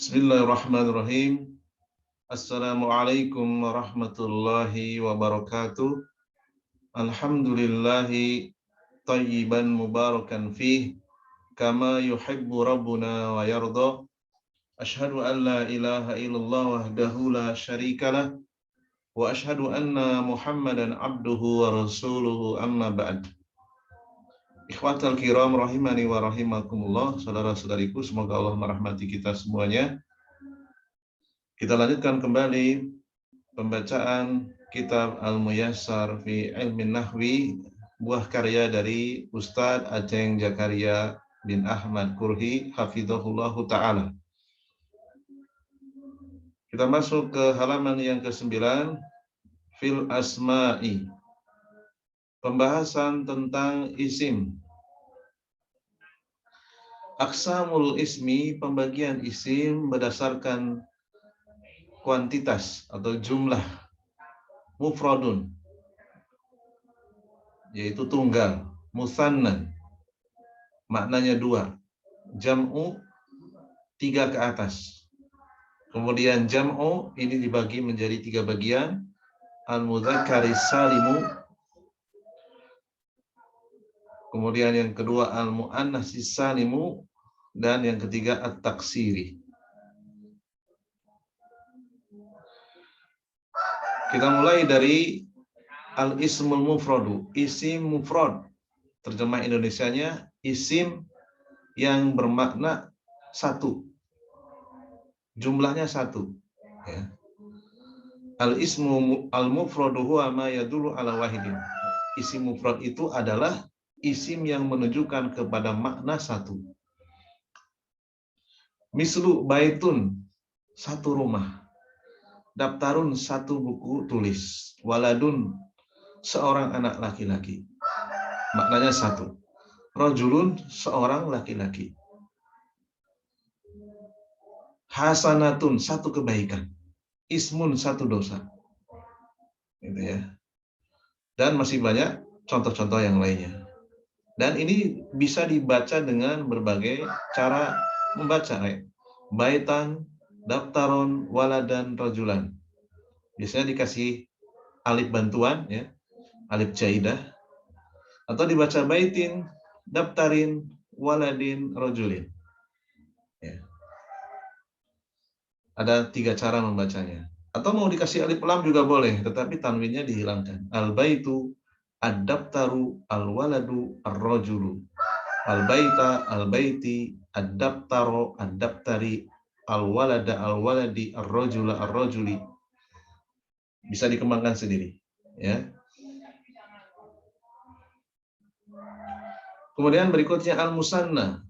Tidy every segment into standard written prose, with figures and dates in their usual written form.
Bismillahirrahmanirrahim. Assalamualaikum warahmatullahi wabarakatuh. Alhamdulillahi tayyiban mubarakan fih kama yuhibbu rabbuna wa yarda. Ashhadu an la ilaha illallah wahdahu la syarikalah wa ashhadu anna Muhammadan abduhu wa rasuluhu amma ba'd. Ikhwatal kiram rahimani wa rahimakumullah, saudara-saudariku, semoga Allah merahmati kita semuanya. Kita lanjutkan kembali pembacaan kitab Al-Muyassar fi Ilmin Nahwi, buah karya dari Ustadz Aceng Zakaria bin Ahmad Kurhi hafizahullahu ta'ala. Kita masuk ke halaman yang ke-9, fil asma'i, pembahasan tentang isim. Aqsamul ismi, pembagian isim berdasarkan kuantitas atau jumlah. Mufradun, yaitu tunggal. Musannan, maknanya dua. Jam'u, 3 ke atas. Kemudian jam'u ini dibagi menjadi 3 bagian. Al-mudzakkari salimu. Kemudian yang kedua al-muannatsi salimu. Dan yang ketiga at-taksiri. Kita mulai dari al-ismul mufradu, isim mufrad. Terjemah Indonesianya isim yang bermakna satu. Jumlahnya satu. Ya. Al-ismu al-mufradu huwa ma yadullu ala wahidin. Isim mufrad itu adalah isim yang menunjukkan kepada makna satu. Mislu baitun, satu rumah. Daftarun, satu buku tulis. Waladun, seorang anak laki-laki. Maknanya satu. Rajulun, seorang laki-laki. Hasanatun, satu kebaikan. Ismun, satu dosa. Gitu ya. Dan masih banyak contoh-contoh yang lainnya. Dan ini bisa dibaca dengan berbagai cara membaca. Baitan, daftaron, waladan, rajulan. Biasanya dikasih alif bantuan, ya, alif jaidah. Atau dibaca baitin, daftarin, waladin, rajulin. Ya. Ada 3 cara membacanya. Atau mau dikasih alif lam juga boleh, tetapi tanwinnya dihilangkan. Al-baitu, ad-daftaru, al-waladu, ar-rajulu. Al-baita, al-baiti, ad-daftaro, ad-daftari, al-walada, al-waladi, ar-rajula, ar-rajuli. Bisa dikembangkan sendiri, ya. Kemudian berikutnya al-musanna.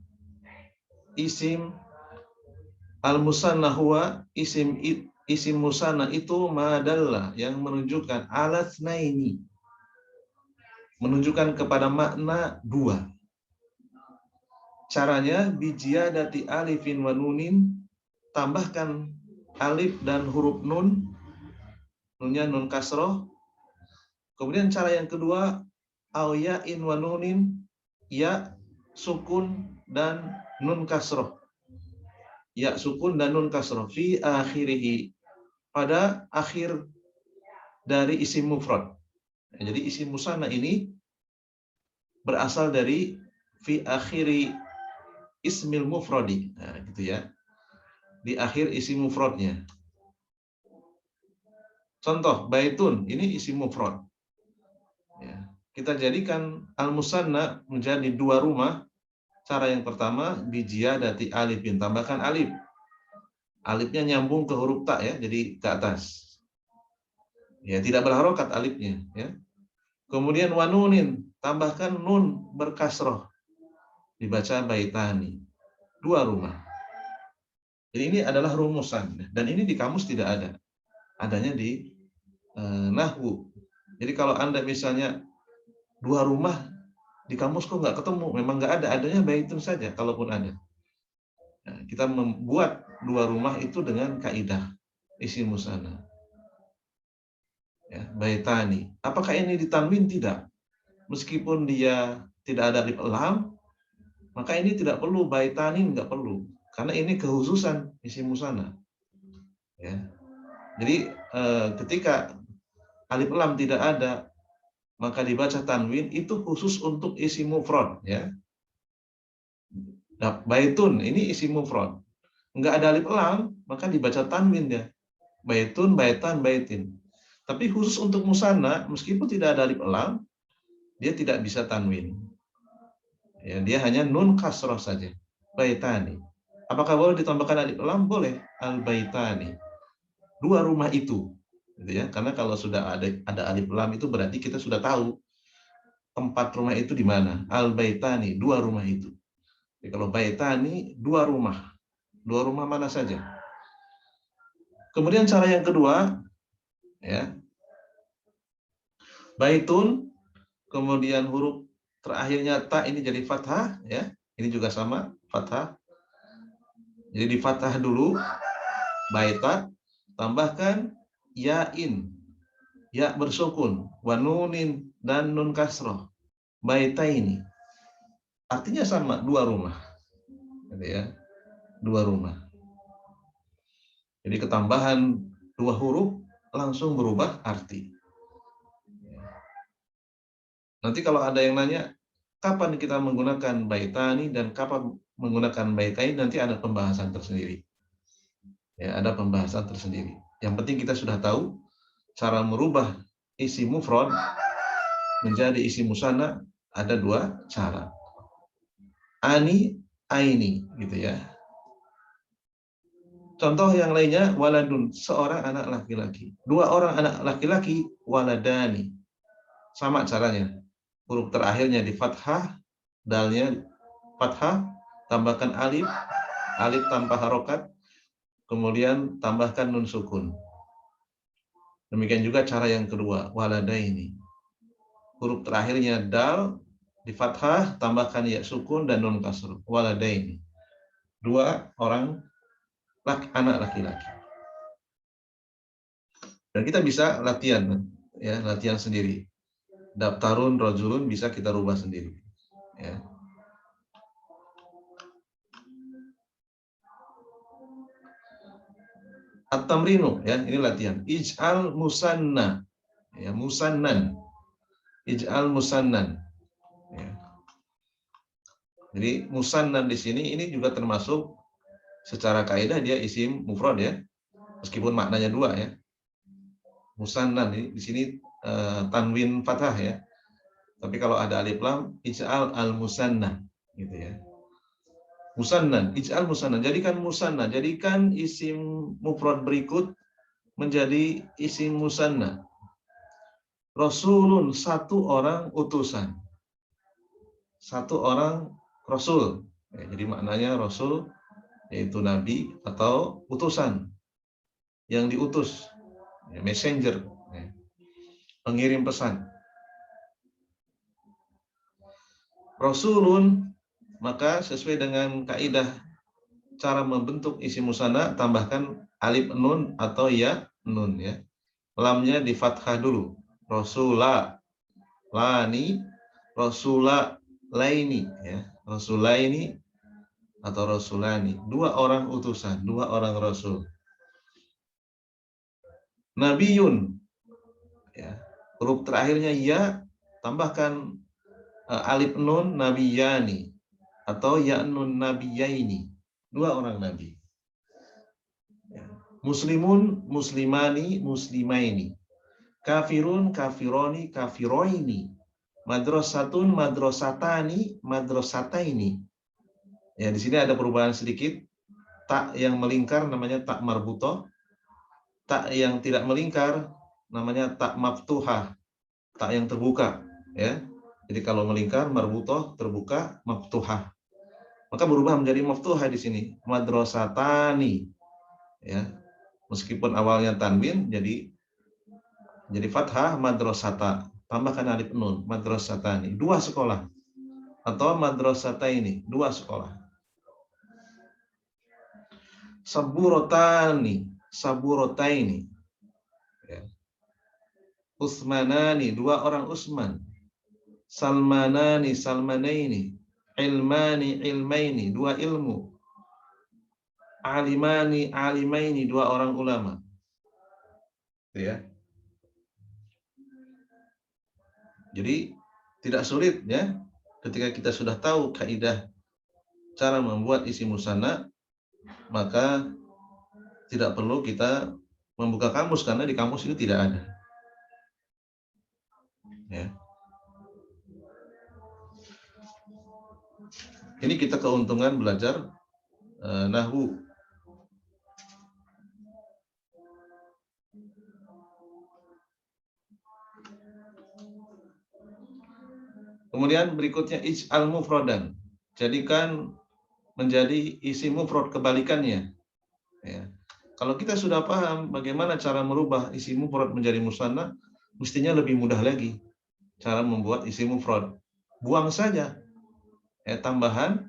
Isim al-musanna huwa isim musanna itu madalla, yang menunjukkan alatsnaini, menunjukkan kepada makna 2. Caranya bijiyadati alifin wa nunin, tambahkan alif dan huruf nun, nunnya nun kasroh. Kemudian cara yang kedua, au ya'in wa nunin, ya sukun dan nun kasroh. Ya sukun dan nun kasroh fi akhirihi, pada akhir dari isim mufrad. Jadi isim musanna ini berasal dari fi akhiri ismil mufradi, nah, gitu ya, di akhir isim mufradnya. Contoh baitun, ini isim mufrad. Ya. Kita jadikan al-musanna menjadi 2 rumah. Cara yang pertama bijiyadati alifin, tambahkan alif. Alifnya nyambung ke huruf ta, ya, jadi ke atas. Ya, tidak berharokat alifnya, ya. Kemudian wanunin, tambahkan nun berkasroh. Dibaca baitani. 2 rumah. Jadi ini adalah rumusan, dan ini di kamus tidak ada. Adanya di nahwu. Jadi kalau Anda misalnya 2 rumah di kamus kok nggak ketemu, memang nggak ada, adanya baitun saja kalaupun ada. Nah, kita membuat 2 rumah itu dengan kaidah isim musanna. Ya, baitani. Apakah ini ditanwin? Tidak. Meskipun dia tidak ada alif lam, maka ini tidak perlu baitanin, nggak perlu. Karena ini kekhususan isim musanna. Ya. Jadi ketika alif lam tidak ada, maka dibaca tanwin itu khusus untuk isim mufrad. Ya. Nah, baitun ini isim mufrad. Enggak ada alif lam, maka dibaca tanwin dia. Baitun, baitan, baitin. Tapi khusus untuk musanna, meskipun tidak ada alif lam, dia tidak bisa tanwin. Ya, dia hanya nun kasroh saja. Baitani. Apakah boleh ditambahkan alif lam? Boleh. Al baitani. Dua rumah itu. Gitu ya. Karena kalau sudah ada alif lam itu berarti kita sudah tahu tempat rumah itu di mana. Al baitani, dua rumah itu. Jadi kalau baitani, dua rumah. Dua rumah mana saja. Kemudian cara yang kedua, ya, baitun, kemudian huruf terakhirnya ta ini jadi fathah, ya. Ini juga sama, fathah. Jadi di fathah dulu, baita, tambahkan yain, ya bersukun, wanunin dan nun kasroh. Baita ini artinya sama, dua rumah, gitu ya, dua rumah. Jadi ketambahan dua huruf langsung berubah arti. Nanti kalau ada yang nanya, kapan kita menggunakan baitani dan kapan menggunakan baitain, nanti ada pembahasan tersendiri. Ya, ada pembahasan tersendiri. Yang penting kita sudah tahu cara merubah isi mufrad menjadi isi musanna ada dua cara. Ani, aini, gitu ya. Contoh yang lainnya, waladun, seorang anak laki-laki. Dua orang anak laki-laki, waladani. Sama caranya. Huruf terakhirnya di fathah, dalnya fathah, tambahkan alif, alif tanpa harokat, kemudian tambahkan nun sukun. Demikian juga cara yang kedua, waladaini. Huruf terakhirnya dal, di fathah, tambahkan ya sukun dan nun kasr. Waladaini. Dua orang anak laki-laki. Dan kita bisa latihan, ya, latihan sendiri. Daftarun, rojulun bisa kita rubah sendiri. Ya. At-tamrinu, ya, ini latihan. Ij'al musanna, ya, musannan. Ij'al musannan. Ya. Jadi musannan di sini ini juga termasuk secara kaidah dia isim mufrad, ya. Meskipun maknanya dua, ya. Musannan di sini tanwin fathah, ya. Tapi kalau ada alif lam, ij'al al musanna, gitu ya. Musannan, ij'al musannan, jadikan musanna, jadikan isim mufrad berikut menjadi isim musanna. Rasulun, satu orang utusan. Satu orang rasul. Ya, jadi maknanya rasul yaitu nabi atau utusan yang diutus, ya, messenger, ya, pengirim pesan. Rasulun, maka sesuai dengan kaidah cara membentuk isim musanna, tambahkan alif nun atau ya nun, ya. Lamnya di fathah dulu. Rasula, lani, rasula, laini, ya. Rasulaini atau rasulani, dua orang utusan, dua orang rasul. Nabiyun, ya. Huruf terakhirnya ya, tambahkan alif nun, nabiyani atau ya nun nabiyaini, dua orang nabi. Ya. Muslimun, muslimani, muslimaini. Kafirun, kafironi, kafiroini. Madrasatun, madrasatani, madrasataini. Ya, di sini ada perubahan sedikit. Tak yang melingkar namanya tak marbutoh. Tak yang tidak melingkar namanya tak maftuhah. Tak yang terbuka, ya. Jadi kalau melingkar marbutoh, terbuka, maftuhah. Maka berubah menjadi maftuhah di sini. Madrasatani. Ya. Meskipun awalnya tanwin jadi fathah, madrasata. Tambahkan alif nun, madrasatani, dua sekolah. Atau madrasataini, dua sekolah. Saburotani, saburotaini. Ya. Usmanani, dua orang Usman. Salmanani, salmanaini. Ilmani, ilmaini, dua ilmu. alimani, alimaini, dua orang ulama. Ya. Jadi tidak sulit ya, ketika kita sudah tahu kaidah cara membuat isim musanna, maka tidak perlu kita membuka kamus karena di kamus itu tidak ada. Ya. Ini kita keuntungan belajar nahwu. Kemudian berikutnya ij'al mufradan. Jadikan menjadi isim mufrad, kebalikannya. Ya. Kalau kita sudah paham bagaimana cara merubah isim mufrad menjadi musanna, mestinya lebih mudah lagi cara membuat isim mufrad. Buang saja tambahan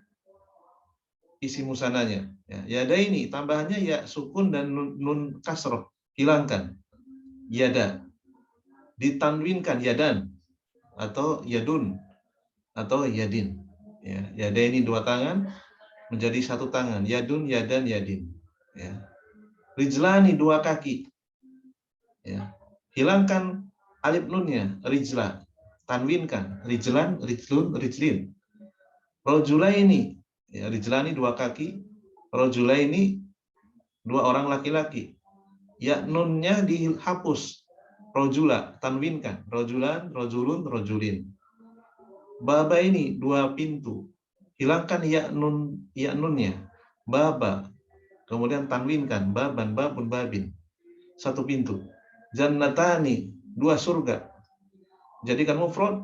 isi musananya. Ya, yada ini tambahannya ya sukun dan nun kasroh, hilangkan. Yada ditanwinkan yadan atau yadun atau yadin. Ya, yada ini dua tangan menjadi satu tangan, yadun, yadan, yadin. Ya. Rijlani dua kaki. Ya. Hilangkan alif nunnya, rijla. Tanwinkan, rijlan, rijlun, rijlin. Rojulaini, ya, rijlani dua kaki, rojulaini dua orang laki-laki. Ya nunnya dihapus, rojula, tanwinkan, rojulan, rojulun, rojulin. Baba ini dua pintu, hilangkan ya nunnya, baba, kemudian tanwinkan, baban, babun, babin, satu pintu. Jannatani dua surga, jadikan mufrad,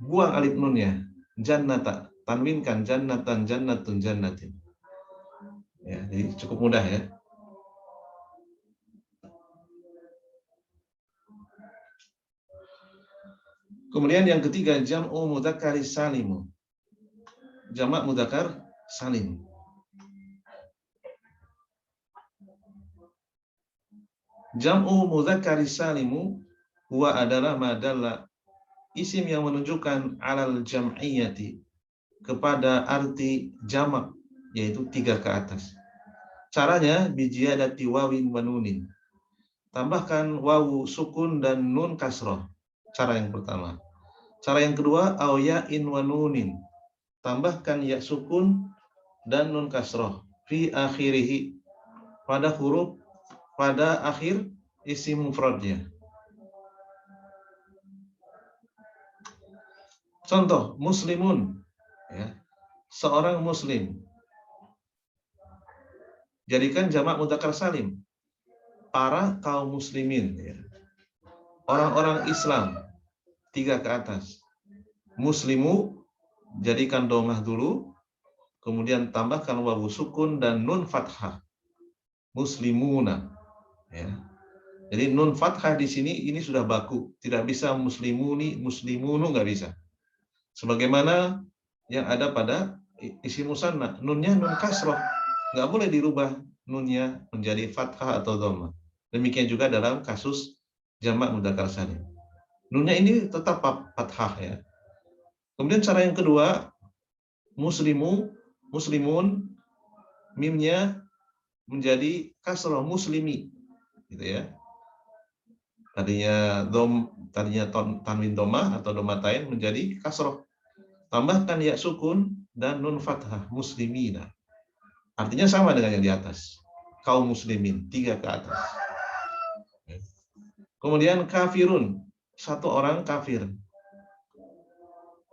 buang alif nunnya, jannata, tanwinkan, jannatan, jannatun, jannatin. Ya, jadi cukup mudah ya. Kemudian yang ketiga, jam'u mudzakkar salimu. Jamak mudzakkar salim. Jam'u mudzakkar salimu huwa adalah madalla, isim yang menunjukkan alal jam'iyati, kepada arti jamak, yaitu 3 ke atas. Caranya bijiyadati wawin wa nunin. Tambahkan wawu sukun dan nun kasroh. Cara yang pertama. Cara yang kedua, au ya'in wa nunin. Tambahkan ya sukun dan nun kasroh fi akhirihi, pada huruf pada akhir isim mufradnya. Contoh, muslimun, ya, seorang muslim. Jadikan jamak mudzakkar salim, para kaum muslimin, ya. Orang-orang Islam, 3 ke atas. Muslimu, jadikan domah dulu, kemudian tambahkan wawu sukun dan nun fathah. Muslimuna. Ya. Jadi nun fathah di sini ini sudah baku, tidak bisa muslimuni, muslimunu, nggak bisa. Sebagaimana yang ada pada isim musanna, nunnya nun kasroh, nggak boleh dirubah nunnya menjadi fathah atau dhamma. Demikian juga dalam kasus jamak mudzakkar salim. Nunnya ini tetap fathah ya. Kemudian cara yang kedua, muslimu, muslimun, mimnya menjadi kasroh, muslimi, gitu ya. Tadinya tanwin domah atau domatain menjadi kasroh. Tambahkan ya sukun dan nun fathah, muslimina. Artinya sama dengan yang di atas. Kaum muslimin, 3 ke atas. Kemudian kafirun, satu orang kafir.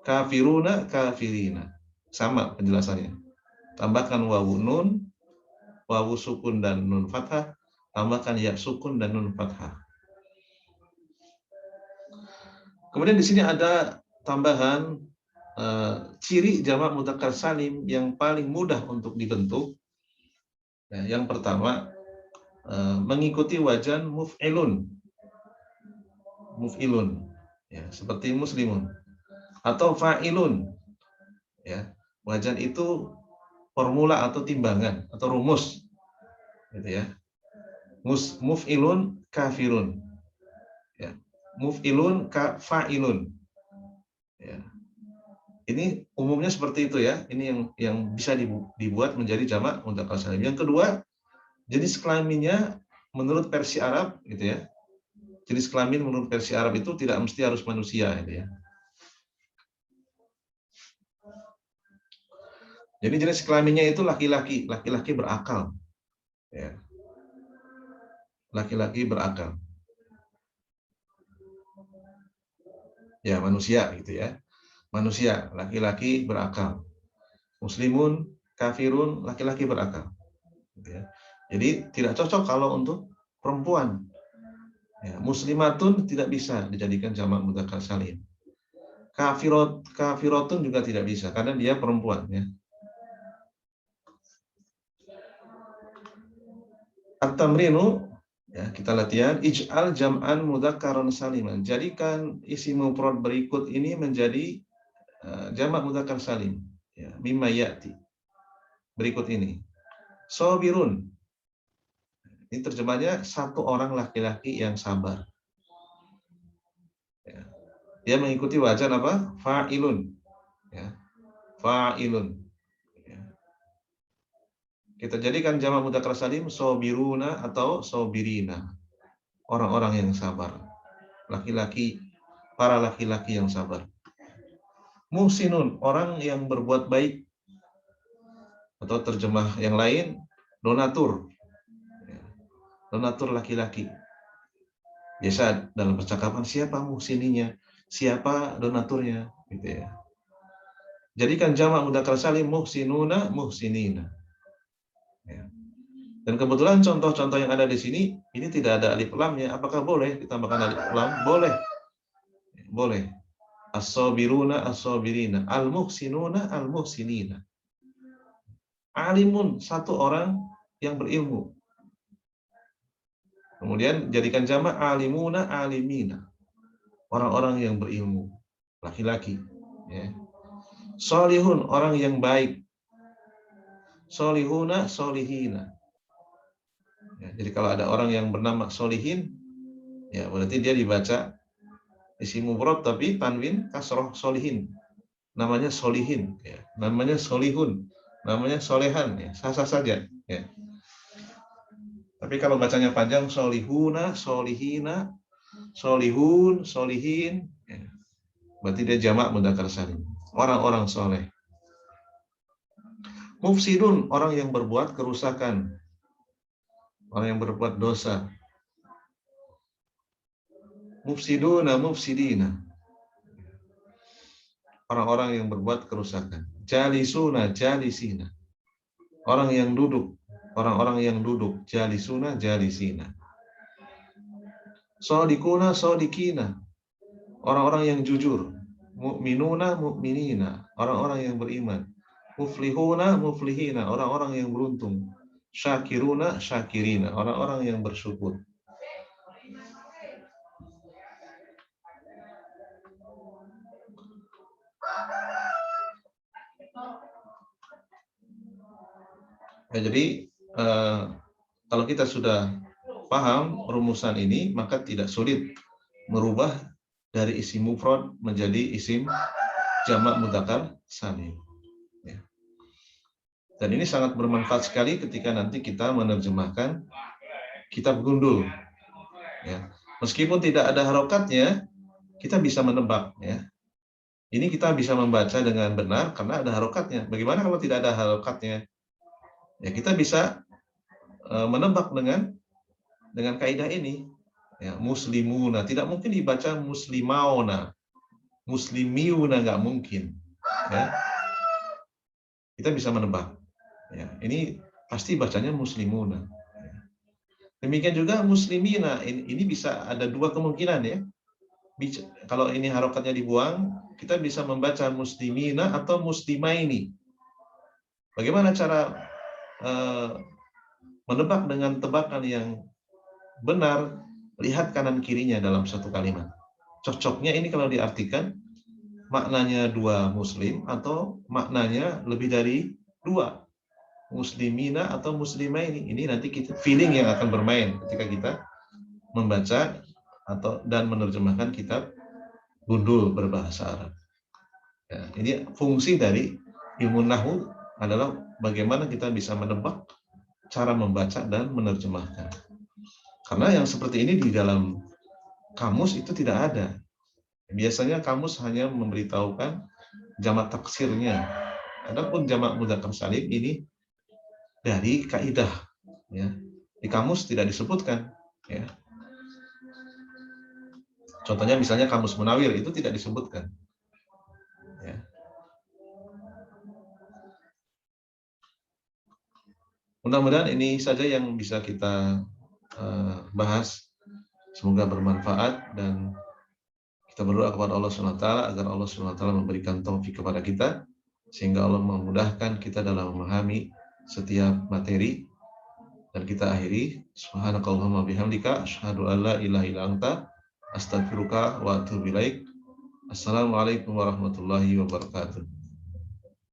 Kafiruna, kafirina. Sama penjelasannya. Tambahkan wawu nun, wawu sukun dan nun fathah. Tambahkan ya sukun dan nun fathah. Kemudian di sini ada tambahan ciri jamak mudzakkar salim yang paling mudah untuk dibentuk. Yang pertama, mengikuti wajan muf'ilun, ya, seperti muslimun, atau fa'ilun, ya, wajan itu formula atau timbangan atau rumus, gitu ya. Muf'ilun kafirun, ya, muf'ilun fa'ilun, ya. Ini umumnya seperti itu ya. Ini yang bisa dibuat menjadi jamak mudzakkar salim. Yang kedua, jenis kelaminnya menurut versi Arab gitu ya. Jenis kelamin menurut versi Arab itu tidak mesti harus manusia gitu ya. Jadi jenis kelaminnya itu laki-laki, laki-laki berakal. Ya. Laki-laki berakal. Ya, manusia gitu ya. Manusia, laki-laki berakal. Muslimun, kafirun, laki-laki berakal. Gitu ya. Jadi tidak cocok kalau untuk perempuan. Ya, muslimatun tidak bisa dijadikan jamak mudzakkar salim. Kafirotun juga tidak bisa karena dia perempuan ya. At-tamrinu ya, kita latihan ij'al jam'an mudzakkaran saliman. Jadikan isi mufrad berikut ini menjadi jamak mudzakkar salim ya, mimma ya'ti. Berikut ini. Sobirun. Ini terjemahnya satu orang laki-laki yang sabar. Ya. Dia mengikuti wajan apa? Fa'ilun. Ya. Fa'ilun. Ya. Kita jadikan jamak mudzakkar salim sobiruna atau sobirina. Orang-orang yang sabar. Laki-laki, para laki-laki yang sabar. Muhsinun, orang yang berbuat baik. Atau terjemah yang lain, donatur. Donatur laki-laki. Biasa dalam percakapan siapa muhsininya, siapa donaturnya, gitu ya. Jadikan jamak mudzakkar salim muhsinuna, muhsinina. Ya. Dan kebetulan contoh-contoh yang ada di sini ini tidak ada alif lamnya. Apakah boleh ditambahkan alif lam? Boleh. Boleh. As-sabiruna, as-sabirina, al-muhsinuna, al-muhsinina. Alimun, satu orang yang berilmu. Kemudian jadikan jamak alimuna, alimina. Orang-orang yang berilmu, laki-laki. Ya. Solihun, orang yang baik. Solihuna, solihina. Ya, jadi kalau ada orang yang bernama solihin, ya berarti dia dibaca isi mufrad tapi tanwin kasroh solihin. Namanya solihin, ya. Namanya solihun, namanya solehan, ya. Sah-sah saja. Ya. Tapi kalau bacanya panjang, solihuna, solihina, solihun, solihin, ya. Berarti dia jamak mudzakkar salim. Orang-orang soleh. Mufsidun, orang yang berbuat kerusakan. Orang yang berbuat dosa. Mufsiduna, mufsidina. Orang-orang yang berbuat kerusakan. Jalisuna, jalisina. Orang yang duduk. Orang-orang yang duduk. Jalisuna, jalisina. Sodikuna, sodikina. Orang-orang yang jujur. Mu'minuna, mu'minina. Orang-orang yang beriman. Muflihuna, muflihina. Orang-orang yang beruntung. Syakiruna, syakirina. Orang-orang yang bersyukur. Ya, jadi kalau kita sudah paham rumusan ini, maka tidak sulit merubah dari isim mufrad menjadi isim jamak mudzakkar salim. Ya. Dan ini sangat bermanfaat sekali ketika nanti kita menerjemahkan kitab gundul. Ya. Meskipun tidak ada harokatnya, kita bisa menebak. Ya. Ini kita bisa membaca dengan benar karena ada harokatnya. Bagaimana kalau tidak ada harokatnya? Ya, kita bisa menebak dengan kaidah ini. Ya, muslimuna tidak mungkin dibaca muslimauna, muslimiuna nggak mungkin. Ya. Kita bisa menebak. Ya, ini pasti bacanya muslimuna. Ya. Demikian juga muslimina. Ini bisa ada dua kemungkinan ya. Kalau ini harokatnya dibuang, kita bisa membaca muslimina atau muslimaini. Bagaimana cara menebak dengan tebakan yang benar? Lihat kanan kirinya dalam satu kalimat. Cocoknya ini kalau diartikan maknanya dua muslim atau maknanya lebih dari dua, muslimina atau muslimaini. Ini nanti kita feeling yang akan bermain ketika kita membaca atau dan menerjemahkan kitab gundul berbahasa Arab. Ya, ini fungsi dari ilmu nahwu adalah bagaimana kita bisa menebak cara membaca dan menerjemahkan. Karena yang seperti ini di dalam kamus itu tidak ada. Biasanya kamus hanya memberitahukan jamak taksirnya. Adapun jamak mudzakkar salim ini dari kaidah, ya. Di kamus tidak disebutkan, ya. Contohnya misalnya kamus Munawir itu tidak disebutkan. Ya. Mudah-mudahan ini saja yang bisa kita bahas. Semoga bermanfaat dan kita berdoa kepada Allah SWT agar Allah SWT memberikan taufik kepada kita sehingga Allah memudahkan kita dalam memahami setiap materi. Dan kita akhiri, subhanakallahumma bihamdika asyhadu an la ilaha illa anta astaghfiruka wa atubu ilaik. Assalamualaikum warahmatullahi wabarakatuh.